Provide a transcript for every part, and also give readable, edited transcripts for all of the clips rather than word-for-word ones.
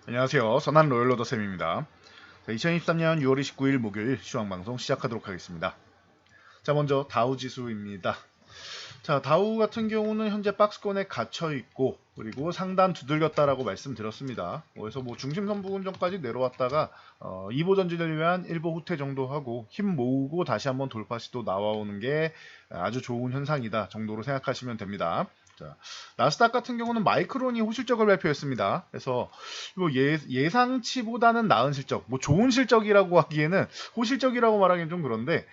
안녕하세요. 선한 로열로더쌤입니다. 2023년 6월 29일 목요일 시황방송 시작하도록 하겠습니다. 자, 먼저 다우 지수입니다. 자, 다우 같은 경우는 현재 박스권에 갇혀 있고, 그리고 상단 두들겼다라고 말씀드렸습니다. 그래서 중심선 부근 전까지 내려왔다가 2보 전진을 위한 1보 후퇴 정도 하고 힘 모으고 다시 한번 돌파 시도 나와오는 게 아주 좋은 현상이다 정도로 생각하시면 됩니다. 자, 나스닥 같은 경우는 마이크론이 호실적을 발표했습니다. 그래서 예상치보다는 나은 실적, 좋은 실적이라고 하기에는 호실적이라고 말하기는 좀 그런데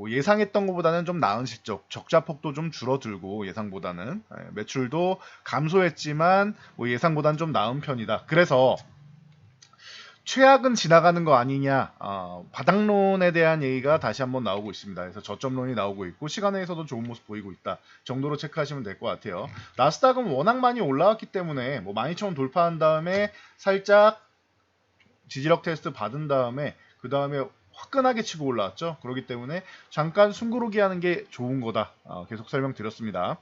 예상했던 것보다는 좀 나은 실적, 적자폭도 좀 줄어들고 예상보다는 매출도 감소했지만 예상보다는 좀 나은 편이다. 그래서 최악은 지나가는 거 아니냐, 바닥론에 대한 얘기가 다시 한번 나오고 있습니다. 그래서 저점론이 나오고 있고 시간에서도 좋은 모습 보이고 있다 정도로 체크하시면 될 것 같아요. 나스닥은 워낙 많이 올라왔기 때문에 12,000원 돌파한 다음에 살짝 지지력 테스트 받은 다음에 그 다음에 화끈하게 치고 올라왔죠. 그렇기 때문에 잠깐 숨고르기 하는 게 좋은 거다. 계속 설명드렸습니다.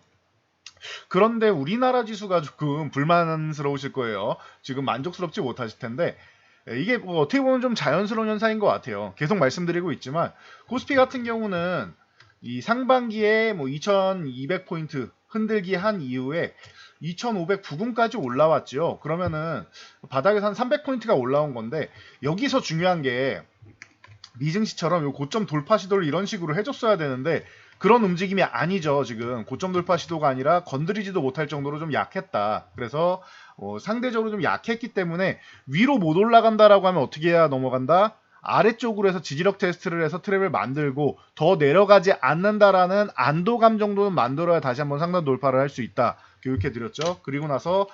그런데 우리나라 지수가 조금 불만스러우실 거예요. 지금 만족스럽지 못하실 텐데 이게 어떻게 보면 좀 자연스러운 현상인 것 같아요. 계속 말씀드리고 있지만 코스피 같은 경우는 이 상반기에 2200포인트 흔들기 한 이후에 2500 부근까지 올라왔죠. 그러면은 바닥에서 한 300포인트가 올라온 건데 여기서 중요한 게 미증시처럼 요 고점 돌파 시도를 이런 식으로 해줬어야 되는데 그런 움직임이 아니죠. 지금 고점 돌파 시도가 아니라 건드리지도 못할 정도로 좀 약했다. 그래서 상대적으로 좀 약했기 때문에 위로 못 올라간다라고 하면 어떻게 해야 넘어간다? 아래쪽으로 해서 지지력 테스트를 해서 트랩을 만들고 더 내려가지 않는다라는 안도감 정도는 만들어야 다시 한번 상단 돌파를 할 수 있다. 교육해 드렸죠. 그리고 나서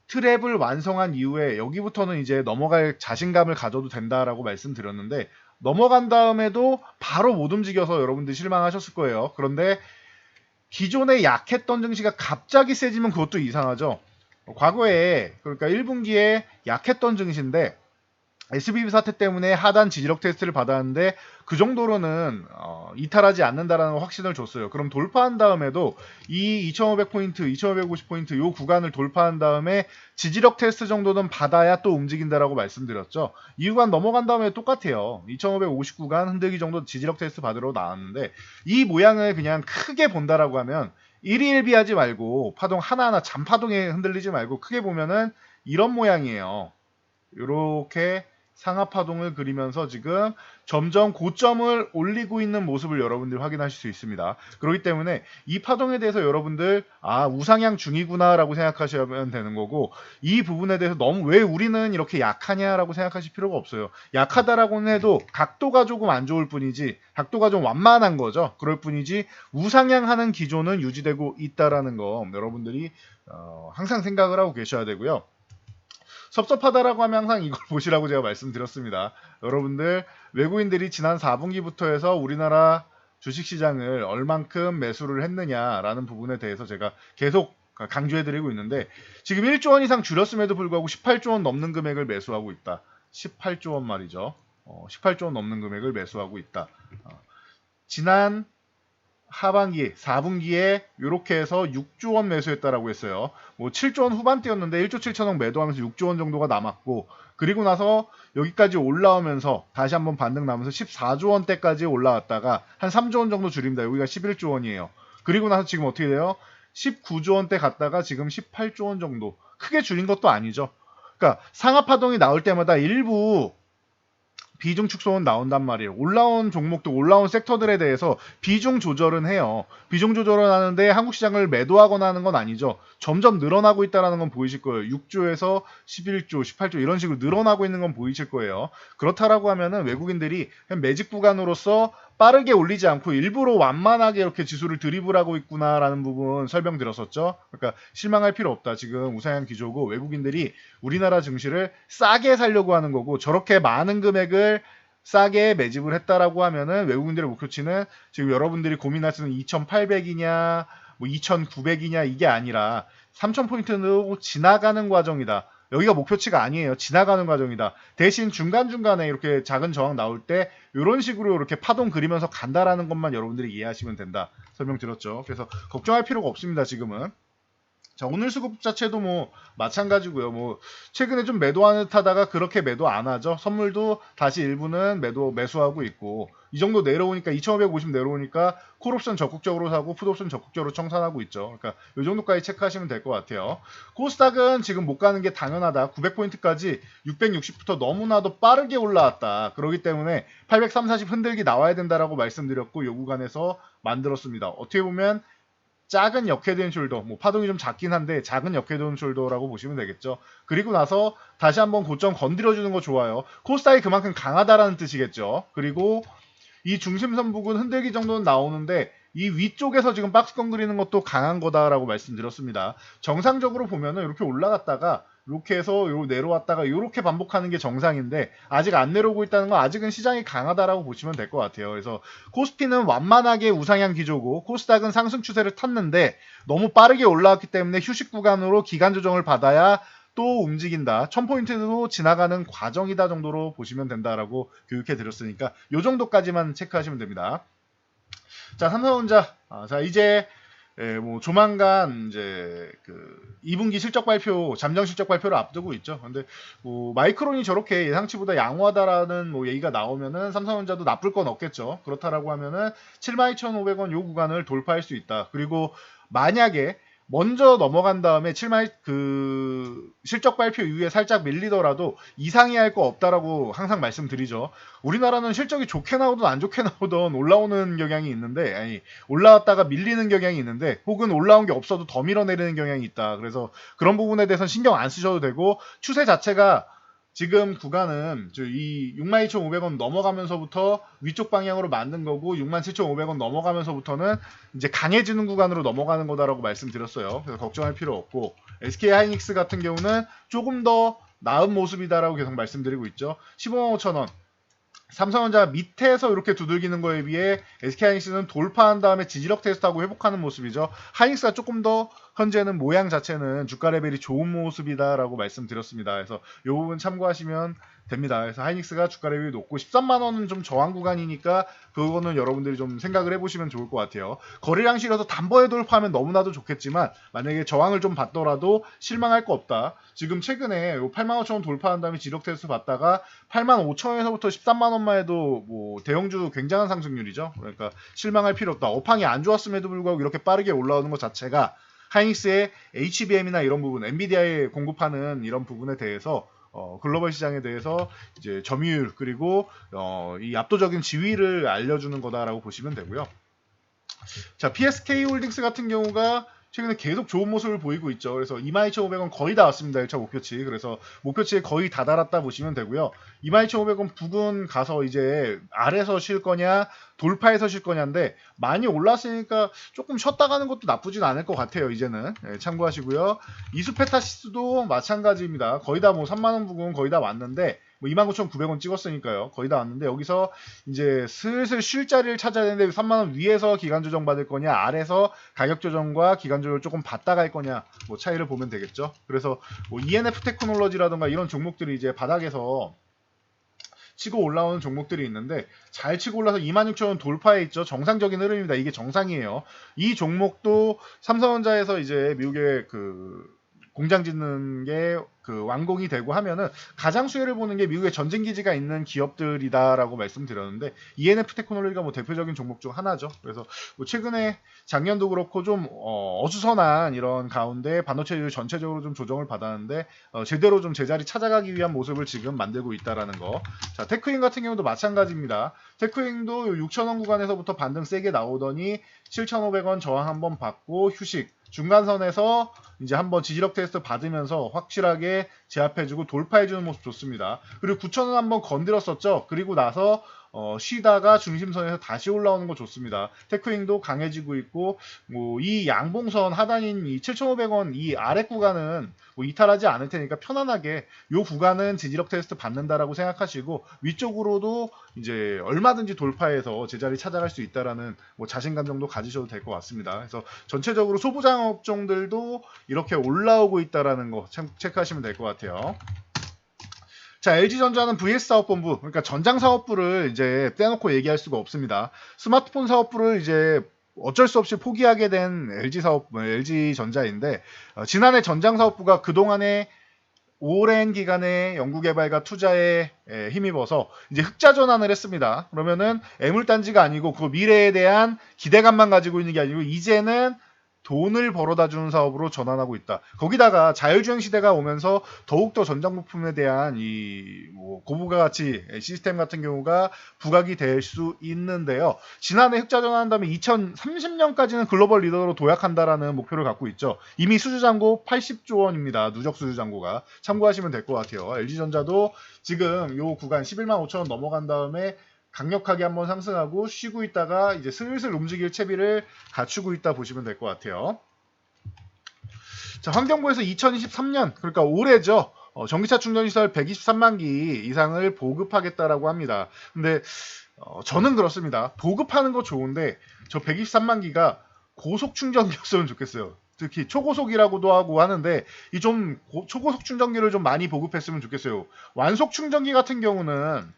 트랩을 완성한 이후에 여기부터는 이제 넘어갈 자신감을 가져도 된다라고 말씀드렸는데 넘어간 다음에도 바로 못 움직여서 여러분들 실망하셨을 거예요. 그런데 기존에 약했던 증시가 갑자기 세지면 그것도 이상하죠. 과거에 그러니까 1분기에 약했던 증시인데 SBB 사태 때문에 하단 지지력 테스트를 받았는데 그 정도로는 이탈하지 않는다라는 확신을 줬어요. 그럼 돌파한 다음에도 이 2500포인트, 2550포인트 요 구간을 돌파한 다음에 지지력 테스트 정도는 받아야 또 움직인다라고 말씀드렸죠. 이 구간 넘어간 다음에 똑같아요. 2550 구간 흔들기 정도 지지력 테스트 받으러 나왔는데 이 모양을 그냥 크게 본다라고 하면 일희일비하지 말고 파동 하나하나 잔파동에 흔들리지 말고 크게 보면은 이런 모양이에요. 이렇게 상하파동을 그리면서 지금 점점 고점을 올리고 있는 모습을 여러분들 확인하실 수 있습니다. 그렇기 때문에 이 파동에 대해서 여러분들 우상향 중이구나 라고 생각하시면 되는 거고 이 부분에 대해서 너무 왜 우리는 이렇게 약하냐라고 생각하실 필요가 없어요. 약하다라고는 해도 각도가 조금 안 좋을 뿐이지 각도가 좀 완만한 거죠. 그럴 뿐이지 우상향하는 기조는 유지되고 있다라는 거 여러분들이 항상 생각을 하고 계셔야 되고요. 섭섭하다라고 하면 항상 이걸 보시라고 제가 말씀드렸습니다. 여러분들 외국인들이 지난 4분기부터 해서 우리나라 주식시장을 얼만큼 매수를 했느냐라는 부분에 대해서 제가 계속 강조해드리고 있는데 지금 1조 원 이상 줄였음에도 불구하고 18조 원 넘는 금액을 매수하고 있다. 18조 원 말이죠. 18조 원 넘는 금액을 매수하고 있다. 지난 하반기 4분기에 이렇게 해서 6조 원 매수했다라고 했어요. 7조 원 후반대였는데 1조 7천억 매도하면서 6조 원 정도가 남았고 그리고 나서 여기까지 올라오면서 다시 한번 반등 나면서 14조 원대까지 올라왔다가 한 3조 원 정도 줄입니다. 여기가 11조 원이에요. 그리고 나서 지금 어떻게 돼요? 19조 원대 갔다가 지금 18조 원 정도. 크게 줄인 것도 아니죠. 그러니까 상하파동이 나올 때마다 일부 비중 축소는 나온단 말이에요. 올라온 종목도 올라온 섹터들에 대해서 비중 조절은 해요. 비중 조절은 하는데 한국 시장을 매도하거나 하는 건 아니죠. 점점 늘어나고 있다는 건 보이실 거예요. 6조에서 11조, 18조 이런 식으로 늘어나고 있는 건 보이실 거예요. 그렇다라고 하면은 외국인들이 매집 구간으로서 빠르게 올리지 않고 일부러 완만하게 이렇게 지수를 드리블하고 있구나라는 부분 설명드렸었죠. 그러니까 실망할 필요 없다. 지금 우상향 기조고 외국인들이 우리나라 증시를 싸게 살려고 하는 거고 저렇게 많은 금액을 싸게 매집을 했다라고 하면은 외국인들의 목표치는 지금 여러분들이 고민하시는 2,800이냐 2,900이냐 이게 아니라 3,000포인트로 지나가는 과정이다. 여기가 목표치가 아니에요. 지나가는 과정이다. 대신 중간중간에 이렇게 작은 저항 나올 때 이런 식으로 이렇게 파동 그리면서 간다라는 것만 여러분들이 이해하시면 된다. 설명드렸죠. 그래서 걱정할 필요가 없습니다. 지금은. 자, 오늘 수급 자체도 뭐 마찬가지고요. 뭐 최근에 좀 매도하는 듯 하다가 그렇게 매도 안 하죠. 선물도 다시 일부는 매수하고 있고 이 정도 내려오니까 2,550 내려오니까 콜옵션 적극적으로 사고 풋옵션 적극적으로 청산하고 있죠. 그러니까 이 정도까지 체크하시면 될 것 같아요. 코스닥은 지금 못 가는 게 당연하다. 900포인트까지 660부터 너무나도 빠르게 올라왔다. 그렇기 때문에 830, 40 흔들기 나와야 된다라고 말씀드렸고 요 구간에서 만들었습니다. 어떻게 보면 작은 역헤드앤 숄더, 뭐 파동이 좀 작긴 한데 작은 역헤드앤 숄더라고 보시면 되겠죠. 그리고 나서 다시 한번 고점 건드려주는 거 좋아요. 코스닥이 그만큼 강하다라는 뜻이겠죠. 그리고 이 중심선 부근 흔들기 정도는 나오는데 이 위쪽에서 지금 박스권 그리는 것도 강한 거다라고 말씀드렸습니다. 정상적으로 보면은 이렇게 올라갔다가 이렇게 해서 내려왔다가 이렇게 반복하는 게 정상인데 아직 안 내려오고 있다는 건 아직은 시장이 강하다라고 보시면 될 것 같아요. 그래서 코스피는 완만하게 우상향 기조고 코스닥은 상승 추세를 탔는데 너무 빠르게 올라왔기 때문에 휴식 구간으로 기간 조정을 받아야 또 움직인다. 1000포인트도 지나가는 과정이다 정도로 보시면 된다라고 교육해 드렸으니까 요 정도까지만 체크하시면 됩니다. 자, 삼성전자. 자, 이제 뭐 조만간 이제 그 2분기 실적 발표, 잠정 실적 발표를 앞두고 있죠. 근데 뭐 마이크론이 저렇게 예상치보다 양호하다라는 뭐 얘기가 나오면은 삼성전자도 나쁠 건 없겠죠. 그렇다라고 하면은 72,500원 요 구간을 돌파할 수 있다. 그리고 만약에 먼저 넘어간 다음에 7만 그 실적 발표 이후에 살짝 밀리더라도 이상해할 거 없다라고 항상 말씀드리죠. 우리나라는 실적이 좋게 나오든 안 좋게 나오든 올라오는 경향이 있는데 아니 올라왔다가 밀리는 경향이 있는데 혹은 올라온 게 없어도 더 밀어내리는 경향이 있다. 그래서 그런 부분에 대해서는 신경 안 쓰셔도 되고 추세 자체가 지금 구간은 이 62,500원 넘어가면서부터 위쪽 방향으로 만든 거고 67,500원 넘어가면서부터는 이제 강해지는 구간으로 넘어가는 거다라고 말씀드렸어요. 그래서 걱정할 필요 없고 SK 하이닉스 같은 경우는 조금 더 나은 모습이다라고 계속 말씀드리고 있죠. 15만 5천원. 삼성전자 밑에서 이렇게 두들기는 거에 비해 SK하이닉스는 돌파한 다음에 지지력 테스트하고 회복하는 모습이죠. 하이닉스가 조금 더 현재는 모양 자체는 주가 레벨이 좋은 모습이다라고 말씀드렸습니다. 그래서 이 부분 참고하시면 됩니다. 그래서 하이닉스가 주가 레벨이 높고 13만 원은 좀 저항 구간이니까 그거는 여러분들이 좀 생각을 해보시면 좋을 것 같아요. 거래량 실어서 단번에 돌파하면 너무나도 좋겠지만 만약에 저항을 좀 받더라도 실망할 거 없다. 지금 최근에 8만 5천 원 돌파한 다음에 지력 테스트 받다가 8만 5천 원에서부터 13만 원만 해도 뭐 대형주 굉장한 상승률이죠. 그러니까 실망할 필요 없다. 업황이 안 좋았음에도 불구하고 이렇게 빠르게 올라오는 것 자체가 하이닉스의 HBM이나 이런 부분, 엔비디아에 공급하는 이런 부분에 대해서 글로벌 시장에 대해서 이제 점유율 그리고 이 압도적인 지위를 알려주는 거다라고 보시면 되고요. 자, PSK 홀딩스 같은 경우가 최근에 계속 좋은 모습을 보이고 있죠. 그래서 22,500원 거의 다 왔습니다. 1차 목표치. 그래서 목표치에 거의 다 달았다 보시면 되고요. 22,500원 부근 가서 이제 아래서 쉴 거냐 돌파해서 쉴 거냐인데 많이 올랐으니까 조금 쉬었다 가는 것도 나쁘진 않을 것 같아요. 이제는 참고하시고요. 이수페타시스도 마찬가지입니다. 거의 다 뭐 3만원 부근 거의 다 왔는데 뭐 29,900원 찍었으니까요. 거의 다 왔는데 여기서 이제 슬슬 쉴 자리를 찾아야 되는데 3만원 위에서 기간 조정 받을 거냐 아래서 가격 조정과 기간 조정을 조금 받다 갈 거냐 뭐 차이를 보면 되겠죠. 그래서 뭐 ENF 테크놀로지라든가 이런 종목들이 이제 바닥에서 치고 올라오는 종목들이 있는데 잘 치고 올라서 26,000원 돌파해 있죠. 정상적인 흐름입니다. 이게 정상이에요. 이 종목도 삼성전자에서 이제 미국의 그 공장 짓는 게 그 완공이 되고 하면은 가장 수혜를 보는 게 미국의 전쟁 기지가 있는 기업들이다라고 말씀드렸는데 ENF 테크놀로지가 뭐 대표적인 종목 중 하나죠. 그래서 뭐 최근에 작년도 그렇고 좀 어수선한 이런 가운데 반도체를 전체적으로 좀 조정을 받았는데 제대로 좀 제자리 찾아가기 위한 모습을 지금 만들고 있다라는 거. 자, 테크인 같은 경우도 마찬가지입니다. 테크인도 6,000원 구간에서부터 반등 세게 나오더니 7,500원 저항 한번 받고 휴식. 중간선에서 이제 한번 지지력 테스트 받으면서 확실하게 제압해주고 돌파해주는 모습 좋습니다. 그리고 9,000원 한번 건드렸었죠. 그리고 나서 쉬다가 중심선에서 다시 올라오는 거 좋습니다. 테크윙도 강해지고 있고 뭐 이 양봉선 하단인 이 7,500원 이 아래 구간은 뭐 이탈하지 않을 테니까 편안하게 요 구간은 지지력 테스트 받는다라고 생각하시고 위쪽으로도 이제 얼마든지 돌파해서 제자리 찾아갈 수 있다라는 뭐 자신감 정도 가지셔도 될 것 같습니다. 그래서 전체적으로 소부장업종들도 이렇게 올라오고 있다라는 거 체크하시면 될 것 같아요. 자, LG전자는 VS사업본부, 그러니까 전장사업부를 이제 떼놓고 얘기할 수가 없습니다. 스마트폰 사업부를 이제 어쩔 수 없이 포기하게 된 LG전자인데 지난해 전장사업부가 그동안에 오랜 기간의 연구개발과 투자에 힘입어서 이제 흑자 전환을 했습니다. 그러면은 애물단지가 아니고 그 미래에 대한 기대감만 가지고 있는 게 아니고 이제는 돈을 벌어다 주는 사업으로 전환하고 있다. 거기다가 자율주행 시대가 오면서 더욱더 전장 부품에 대한 뭐 고부가 가치 시스템 같은 경우가 부각이 될 수 있는데요. 지난해 흑자 전환한 다음에 2030년까지는 글로벌 리더로 도약한다라는 목표를 갖고 있죠. 이미 수주잔고 80조 원입니다. 누적 수주잔고가. 참고하시면 될 것 같아요. LG전자도 지금 요 구간 11만 5천 원 넘어간 다음에 강력하게 한번 상승하고 쉬고 있다가 이제 슬슬 움직일 채비를 갖추고 있다 보시면 될 것 같아요. 자, 환경부에서 2023년 그러니까 올해죠. 전기차 충전시설 123만 기 이상을 보급하겠다라고 합니다. 근데 저는 그렇습니다. 보급하는 거 좋은데 저 123만 기가 고속 충전기였으면 좋겠어요. 특히 초고속이라고도 하고 하는데 이 좀 초고속 충전기를 좀 많이 보급했으면 좋겠어요. 완속 충전기 같은 경우는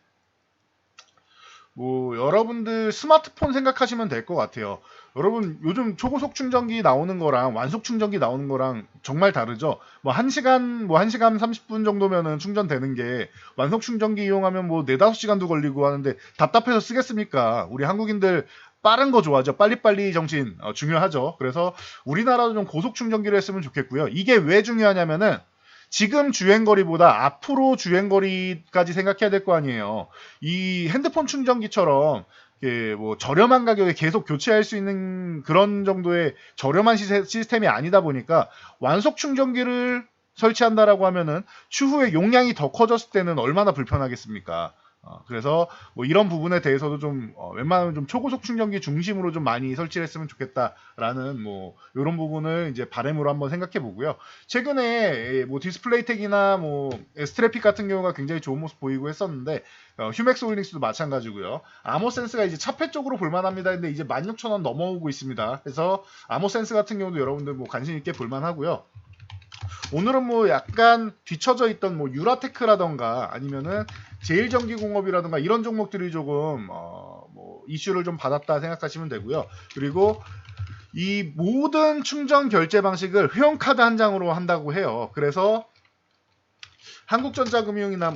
뭐 여러분들 스마트폰 생각하시면 될 것 같아요. 여러분 요즘 초고속 충전기 나오는 거랑 완속 충전기 나오는 거랑 정말 다르죠. 뭐 1시간 30분 정도면은 충전되는 게 완속 충전기 이용하면 뭐 4, 5시간도 걸리고 하는데 답답해서 쓰겠습니까? 우리 한국인들 빠른 거 좋아하죠. 빨리빨리 정신 중요하죠. 그래서 우리나라도 좀 고속 충전기를 했으면 좋겠고요. 이게 왜 중요하냐면은 지금 주행거리보다 앞으로 주행거리까지 생각해야 될 거 아니에요. 이 핸드폰 충전기처럼 뭐 저렴한 가격에 계속 교체할 수 있는 그런 정도의 저렴한 시스템이 아니다 보니까 완속 충전기를 설치한다라고 하면은 추후에 용량이 더 커졌을 때는 얼마나 불편하겠습니까? 그래서 뭐 이런 부분에 대해서도 좀 웬만하면 좀 초고속 충전기 중심으로 좀 많이 설치를 했으면 좋겠다라는 뭐 이런 부분을 이제 바람으로 한번 생각해 보고요. 최근에 뭐 디스플레이텍이나 뭐 S트래픽 같은 경우가 굉장히 좋은 모습 보이고 했었는데 휴맥스 홀딩스도 마찬가지고요. 아모센스가 이제 차폐 쪽으로 볼만합니다. 근데 이제 16,000원 넘어오고 있습니다. 그래서 아모센스 같은 경우도 여러분들 뭐 관심 있게 볼만하고요. 오늘은 뭐 약간 뒤쳐져 있던 뭐 유라테크라던가 아니면은 제일전기공업이라던가 이런 종목들이 조금 뭐 이슈를 좀 받았다 생각하시면 되고요. 그리고 이 모든 충전 결제 방식을 회원카드 한 장으로 한다고 해요. 그래서 한국전자금융이나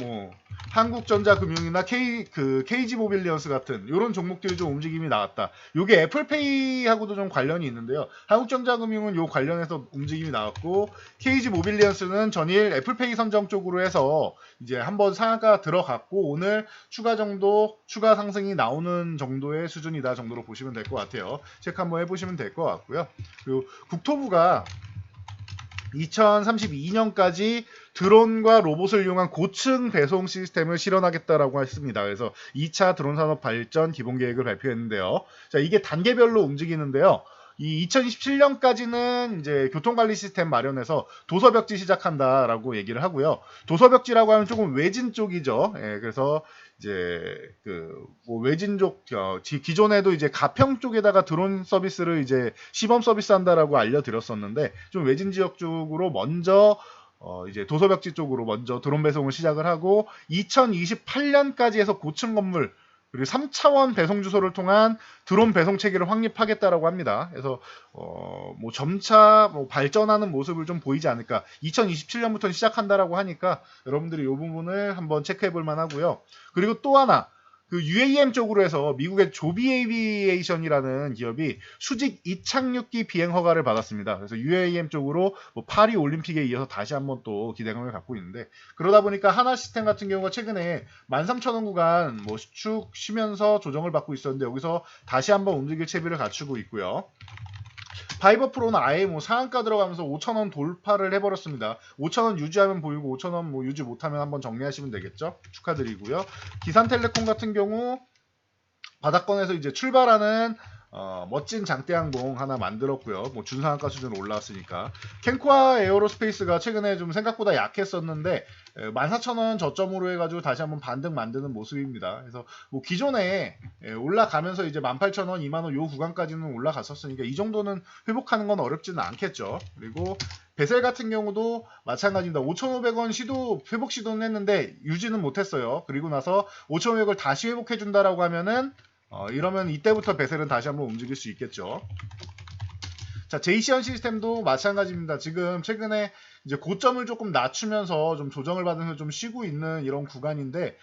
KG 모빌리언스 같은 이런 종목들이 좀 움직임이 나왔다. 이게 애플페이하고도 좀 관련이 있는데요. 한국전자금융은 요 관련해서 움직임이 나왔고 KG 모빌리언스는 전일 애플페이 선정 쪽으로 해서 이제 한번 상한가 들어갔고 오늘 추가 상승이 나오는 정도의 수준이다 정도로 보시면 될 것 같아요. 체크 한번 해보시면 될 것 같고요. 그리고 국토부가 2032년까지 드론과 로봇을 이용한 고층 배송 시스템을 실현하겠다라고 했습니다. 그래서 2차 드론 산업 발전 기본 계획을 발표했는데요. 자, 이게 단계별로 움직이는데요. 이 2027년까지는 이제 교통관리 시스템 마련해서 도서벽지 시작한다라고 얘기를 하고요. 도서벽지라고 하면 조금 외진 쪽이죠. 그래서 이제 뭐 외진 쪽 기존에도 이제 가평 쪽에다가 드론 서비스를 이제 시범 서비스 한다라고 알려드렸었는데 좀 외진 지역 쪽으로 먼저 이제 도서벽지 쪽으로 먼저 드론 배송을 시작을 하고 2028년까지 해서 고층 건물 그리고 3차원 배송 주소를 통한 드론 배송 체계를 확립하겠다라고 합니다. 그래서 뭐 점차 뭐 발전하는 모습을 좀 보이지 않을까. 2027년부터 시작한다라고 하니까 여러분들이 이 부분을 한번 체크해 볼 만하고요. 그리고 또 하나 그 UAM 쪽으로 해서 미국의 조비 에이비에이션이라는 기업이 수직 이착륙기 비행 허가를 받았습니다. 그래서 UAM 쪽으로 뭐 파리 올림픽에 이어서 다시 한번 또 기대감을 갖고 있는데 그러다 보니까 하나 시스템 같은 경우가 최근에 13,000원 구간 뭐 쭉 쉬면서 조정을 받고 있었는데 여기서 다시 한번 움직일 채비를 갖추고 있고요. 파이버 프로는 아예 뭐 상한가 들어가면서 5,000원 돌파를 해버렸습니다. 5,000원 유지하면 보이고 5,000원 뭐 유지 못하면 한번 정리하시면 되겠죠. 축하드리고요. 기산텔레콤 같은 경우 바닥권에서 이제 출발하는 멋진 장대항공 하나 만들었고요. 뭐 준상한가 수준으로 올라왔으니까. 캔코아 에어로스페이스가 최근에 좀 생각보다 약했었는데 14,000원 저점으로 해가지고 다시 한번 반등 만드는 모습입니다. 그래서 뭐 기존에 올라가면서 이제 18,000원, 2만원 요 구간까지는 올라갔었으니까 이 정도는 회복하는 건 어렵지는 않겠죠. 그리고 베셀 같은 경우도 마찬가지입니다. 5,500원 회복 시도는 했는데 유지는 못했어요. 그리고 나서 5,500을 다시 회복해준다라고 하면은 이러면 이때부터 베셀은 다시 한번 움직일 수 있겠죠. 자, 제이시언 시스템도 마찬가지입니다. 지금 최근에 이제 고점을 조금 낮추면서 좀 조정을 받으면서 좀 쉬고 있는 이런 구간인데,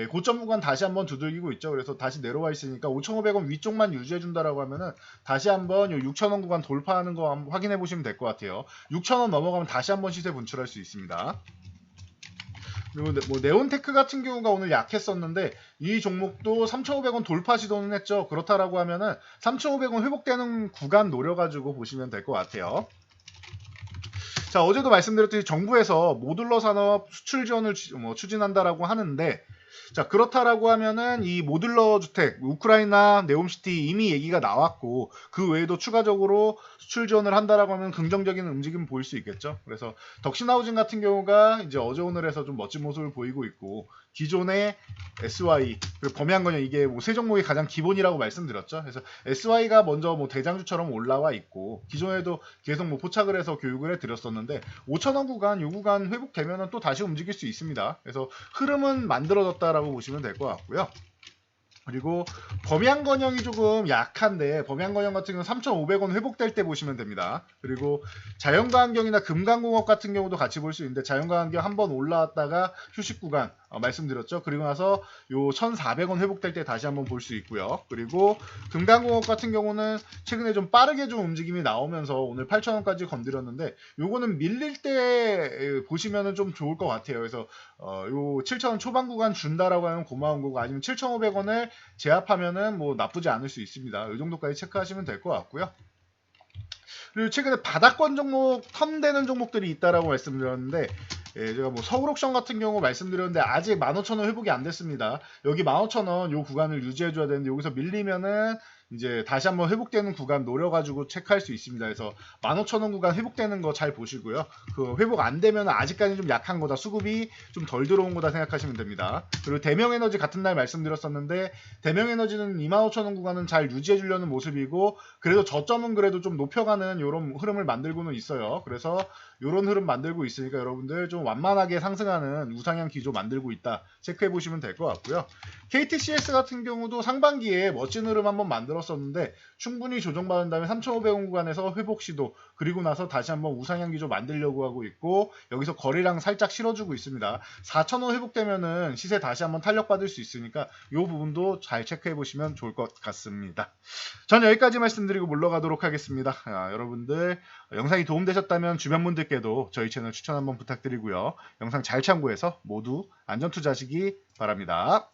고점 구간 다시 한번 두들기고 있죠. 그래서 다시 내려와 있으니까 5,500원 위쪽만 유지해 준다라고 하면은 다시 한번 6,000원 구간 돌파하는 거 한번 확인해 보시면 될 것 같아요. 6,000원 넘어가면 다시 한번 시세 분출할 수 있습니다. 그리고 뭐 네온테크 같은 경우가 오늘 약했었는데 이 종목도 3,500원 돌파 시도는 했죠. 그렇다라고 하면은 3,500원 회복되는 구간 노려가지고 보시면 될 것 같아요. 자, 어제도 말씀드렸듯이 정부에서 모듈러 산업 수출 지원을 추진한다라고 하는데, 자, 그렇다라고 하면은 이 모듈러 주택, 우크라이나, 네옴시티 이미 얘기가 나왔고, 그 외에도 추가적으로 수출 지원을 한다라고 하면 긍정적인 움직임 보일 수 있겠죠. 그래서 덕신하우징 같은 경우가 이제 어제 오늘 해서 좀 멋진 모습을 보이고 있고, 기존의 SY, 그리고 범양건영 이게 뭐 세 종목이 가장 기본이라고 말씀드렸죠. 그래서 SY가 먼저 뭐 대장주처럼 올라와 있고, 기존에도 계속 뭐 포착을 해서 교육을 해드렸었는데, 5,000원 구간, 요 구간 회복되면은 또 다시 움직일 수 있습니다. 그래서 흐름은 만들어졌다라고 보시면 될 것 같고요. 그리고 범양건영이 조금 약한데 범양건영 같은 경우는 3,500원 회복될 때 보시면 됩니다. 그리고 자연과환경이나 금강공업 같은 경우도 같이 볼 수 있는데 자연과환경 한번 올라왔다가 휴식 구간 말씀드렸죠. 그리고 나서 요 1,400원 회복될 때 다시 한번 볼 수 있고요. 그리고 금강공업 같은 경우는 최근에 좀 빠르게 좀 움직임이 나오면서 오늘 8,000원까지 건드렸는데 요거는 밀릴 때 보시면은 좀 좋을 것 같아요. 그래서 요 7,000원 초반 구간 준다라고 하면 고마운 거고 아니면 7,500원을 제압하면은 뭐 나쁘지 않을 수 있습니다. 이 정도까지 체크하시면 될 것 같고요. 그리고 최근에 바닥권 종목 텀되는 종목들이 있다라고 말씀드렸는데 제가 뭐 서울옥션 같은 경우 말씀드렸는데 아직 15,000원 회복이 안 됐습니다. 여기 15,000원 요 구간을 유지해줘야 되는데 여기서 밀리면은 이제 다시 한번 회복되는 구간 노려가지고 체크할 수 있습니다. 그래서 15,000원 구간 회복되는 거 잘 보시고요. 그 회복 안 되면 아직까지 좀 약한 거다. 수급이 좀 덜 들어온 거다 생각하시면 됩니다. 그리고 대명에너지 같은 날 말씀드렸었는데 대명에너지는 25,000원 구간은 잘 유지해 주려는 모습이고 그래도 저점은 그래도 좀 높여가는 이런 흐름을 만들고는 있어요. 그래서 이런 흐름 만들고 있으니까 여러분들 좀 완만하게 상승하는 우상향 기조 만들고 있다. 체크해 보시면 될 것 같고요. KTCS 같은 경우도 상반기에 멋진 흐름 한번 만들었었는데 충분히 조정받은 다음에 3,500원 구간에서 회복 시도 그리고 나서 다시 한번 우상향 기조 만들려고 하고 있고 여기서 거래량 살짝 실어주고 있습니다. 4,000원 회복되면은 시세 다시 한번 탄력받을 수 있으니까 이 부분도 잘 체크해 보시면 좋을 것 같습니다. 전 여기까지 말씀드리고 물러가도록 하겠습니다. 여러분들 영상이 도움되셨다면 주변 분들께도 저희 채널 추천 한번 부탁드리고요. 영상 잘 참고해서 모두 안전투자하시기 바랍니다.